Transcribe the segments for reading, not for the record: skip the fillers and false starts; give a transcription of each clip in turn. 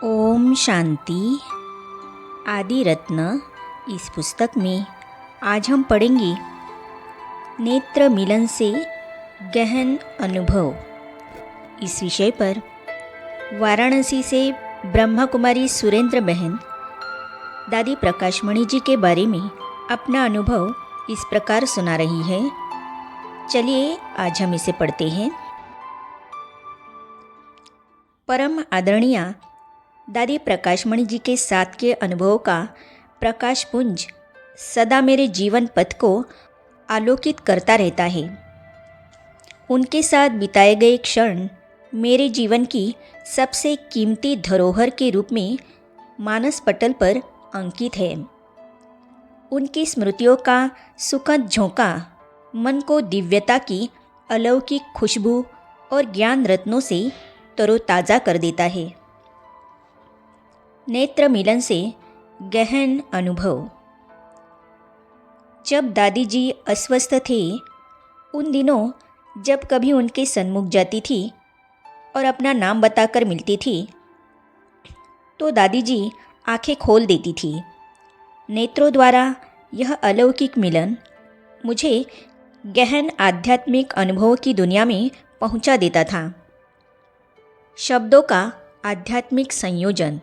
ओम शांति। आदि रत्न। इस पुस्तक में आज हम पढ़ेंगे नेत्र मिलन से गहन अनुभव। इस विषय पर वाराणसी से ब्रह्मा कुमारी सुरेंद्र बहन दादी प्रकाशमणि जी के बारे में अपना अनुभव इस प्रकार सुना रही है। चलिए आज हम इसे पढ़ते हैं। परम आदरणीय दादी प्रकाशमणि जी के साथ के अनुभव का प्रकाश पुंज सदा मेरे जीवन पथ को आलोकित करता रहता है। उनके साथ बिताए गए क्षण मेरे जीवन की सबसे कीमती धरोहर के रूप में मानस पटल पर अंकित है। उनकी स्मृतियों का सुखद झोंका मन को दिव्यता की अलौकिक खुशबू और ज्ञान रत्नों से तरोताज़ा कर देता है। नेत्र मिलन से गहन अनुभव। जब दादी जी अस्वस्थ थे, उन दिनों जब कभी उनके सन्मुख जाती थी और अपना नाम बताकर मिलती थी, तो दादी जी आंखें खोल देती थी। नेत्रों द्वारा यह अलौकिक मिलन मुझे गहन आध्यात्मिक अनुभवों की दुनिया में पहुंचा देता था। शब्दों का आध्यात्मिक संयोजन।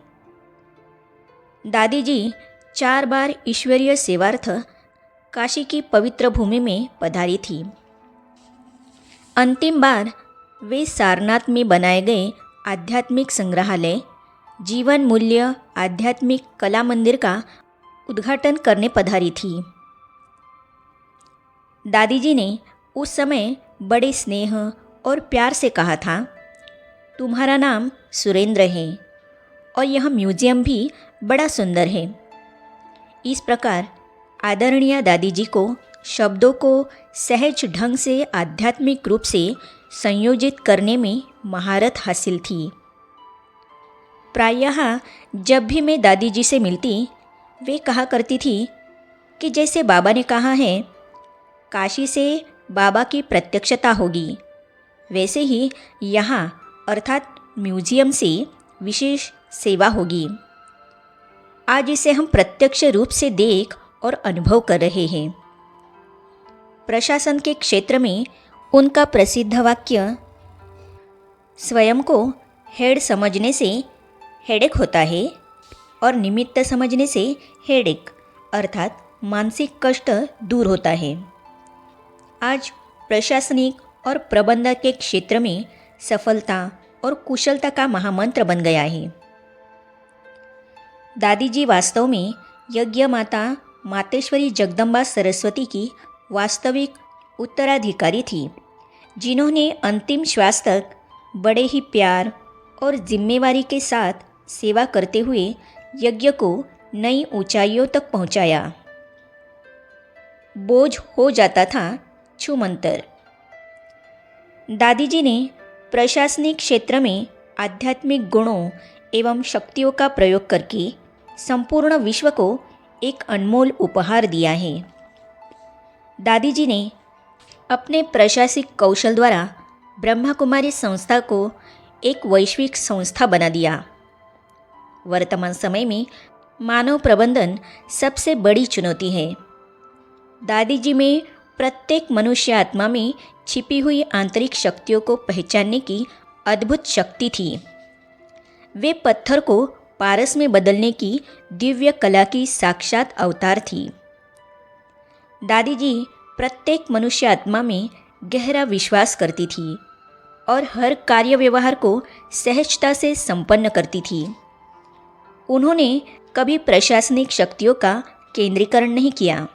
दादी जी 4 बार ईश्वरीय सेवार्थ काशी की पवित्र भूमि में पधारी थी। अंतिम बार वे सारनाथ में बनाए गए आध्यात्मिक संग्रहालय जीवन मूल्य आध्यात्मिक कला मंदिर का उद्घाटन करने पधारी थी। दादी जी ने उस समय बड़े स्नेह और प्यार से कहा था, तुम्हारा नाम सुरेंद्र है और यह म्यूजियम भी बड़ा सुंदर है। इस प्रकार आदरणीय दादी जी को शब्दों को सहज ढंग से आध्यात्मिक रूप से संयोजित करने में महारत हासिल थी। प्रायः जब भी मैं दादी जी से मिलती, वे कहा करती थी कि जैसे बाबा ने कहा है, काशी से बाबा की प्रत्यक्षता होगी, वैसे ही यहाँ अर्थात म्यूजियम से विशेष सेवा होगी। आज इसे हम प्रत्यक्ष रूप से देख और अनुभव कर रहे हैं। प्रशासन के क्षेत्र में उनका प्रसिद्ध वाक्य, स्वयं को हेड समझने से हेडेक होता है और निमित्त समझने से हेडेक अर्थात मानसिक कष्ट दूर होता है। आज प्रशासनिक और प्रबंधक के क्षेत्र में सफलता और कुशलता का महामंत्र बन गया है। दादी जी वास्तव में यज्ञ माता मातेश्वरी जगदम्बा सरस्वती की वास्तविक उत्तराधिकारी थी, जिन्होंने अंतिम श्वास तक बड़े ही प्यार और जिम्मेवारी के साथ सेवा करते हुए यज्ञ को नई ऊंचाइयों तक पहुंचाया। बोझ हो जाता था छूमंतर। दादी जी ने प्रशासनिक क्षेत्र में आध्यात्मिक गुणों एवं शक्तियों का प्रयोग करके संपूर्ण विश्व को एक अनमोल उपहार दिया है। दादी जी ने अपने प्रशासनिक कौशल द्वारा ब्रह्मा कुमारी संस्था को एक वैश्विक संस्था बना दिया। वर्तमान समय में मानव प्रबंधन सबसे बड़ी चुनौती है। दादी जी में प्रत्येक मनुष्य आत्मा में छिपी हुई आंतरिक शक्तियों को पहचानने की अद्भुत शक्ति थी। वे पत्थर को पारस में बदलने की दिव्य कला की साक्षात अवतार थी। दादी जी प्रत्येक मनुष्य आत्मा में गहरा विश्वास करती थी और हर कार्य व्यवहार को सहजता से संपन्न करती थी। उन्होंने कभी प्रशासनिक शक्तियों का केंद्रीकरण नहीं किया।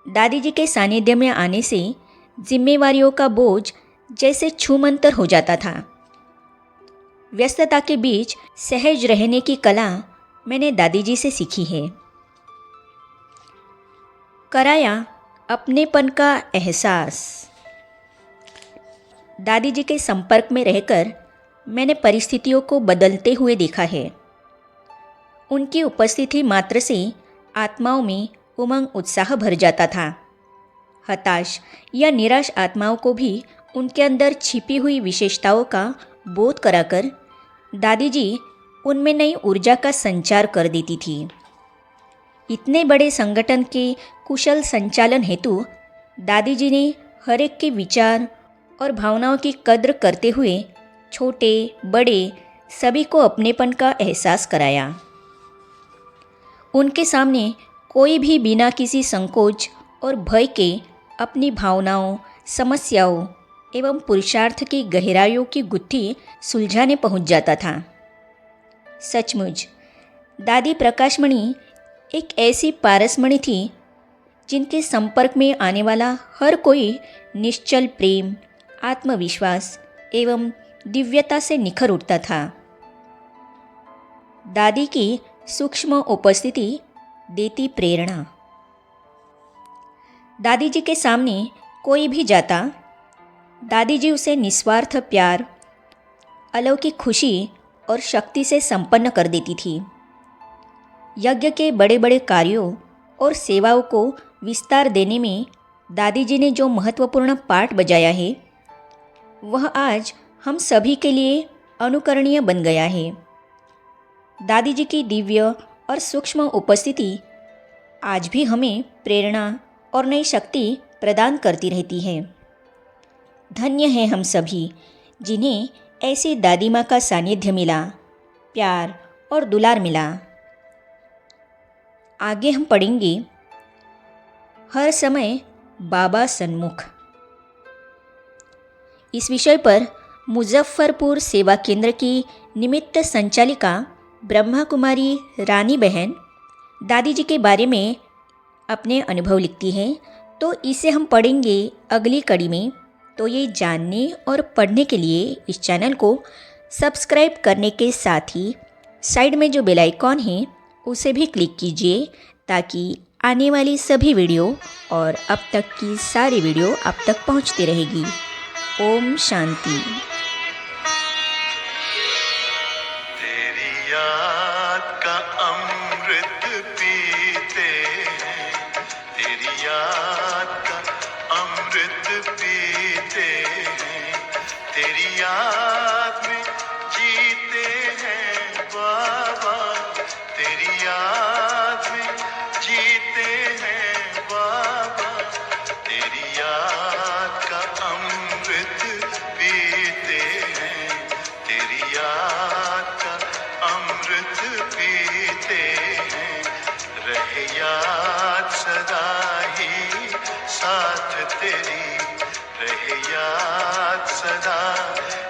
दादी जी के सानिध्य में आने से जिम्मेवारियों का बोझ जैसे छूमंतर हो जाता था। व्यस्तता के बीच सहज रहने की कला मैंने दादी जी से सीखी है। कराया अपनेपन का एहसास। दादी जी के संपर्क में रहकर मैंने परिस्थितियों को बदलते हुए देखा है। उनकी उपस्थिति मात्र से आत्माओं में उमंग उत्साह भर जाता था। हताश या निराश आत्माओं को भी उनके अंदर छिपी हुई विशेषताओं का बोध कराकर दादी जी उनमें नई ऊर्जा का संचार कर देती थी। इतने बड़े संगठन के कुशल संचालन हेतु दादी जी ने हर एक के विचार और भावनाओं की कद्र करते हुए छोटे बड़े सभी को अपनेपन का एहसास कराया। उनके सामने कोई भी बिना किसी संकोच और भय के अपनी भावनाओं, समस्याओं एवं पुरुषार्थ की गहराइयों की गुत्थी सुलझाने पहुंच जाता था। सचमुच दादी प्रकाशमणि एक ऐसी पारसमणि थी जिनके संपर्क में आने वाला हर कोई निश्चल प्रेम, आत्मविश्वास एवं दिव्यता से निखर उठता था। दादी की सूक्ष्म उपस्थिति देती प्रेरणा। दादी जी के सामने कोई भी जाता, दादी जी उसे निस्वार्थ प्यार, अलौकिक खुशी और शक्ति से संपन्न कर देती थी। यज्ञ के बड़े बड़े कार्यों और सेवाओं को विस्तार देने में दादी जी ने जो महत्वपूर्ण पाठ बजाया है, वह आज हम सभी के लिए अनुकरणीय बन गया है। दादी जी की दिव्य और सूक्ष्म उपस्थिति आज भी हमें प्रेरणा और नई शक्ति प्रदान करती रहती है। धन्य है हम सभी जिन्हें ऐसी दादी माँ का सानिध्य मिला, प्यार और दुलार मिला। आगे हम पढ़ेंगे हर समय बाबा सन्मुख। इस विषय पर मुजफ्फरपुर सेवा केंद्र की निमित्त संचालिका ब्रह्मा कुमारी रानी बहन दादी जी के बारे में अपने अनुभव लिखती हैं, तो इसे हम पढ़ेंगे अगली कड़ी में। तो ये जानने और पढ़ने के लिए इस चैनल को सब्सक्राइब करने के साथ ही साइड में जो बेल आइकॉन है उसे भी क्लिक कीजिए, ताकि आने वाली सभी वीडियो और अब तक की सारी वीडियो आप तक पहुंचती रहेगी। ओम शांति। तेरी याद का अमृत पीते हैं, तेरी याद का अमृत पीते हैं, तेरी याद में जीते हैं बाबा, तेरी याद में जीते हैं बाबा, तेरी याद का अमृत पीते हैं, तेरी याद का अमृत पीते हैं, रहे याद सदा ही साथ तेरी, रहे याद सदा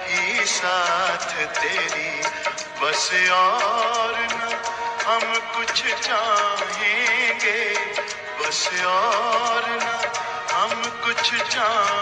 ही साथ तेरी, बस और न हम कुछ चाहेंगे, बस और न हम कुछ चाहेंगे,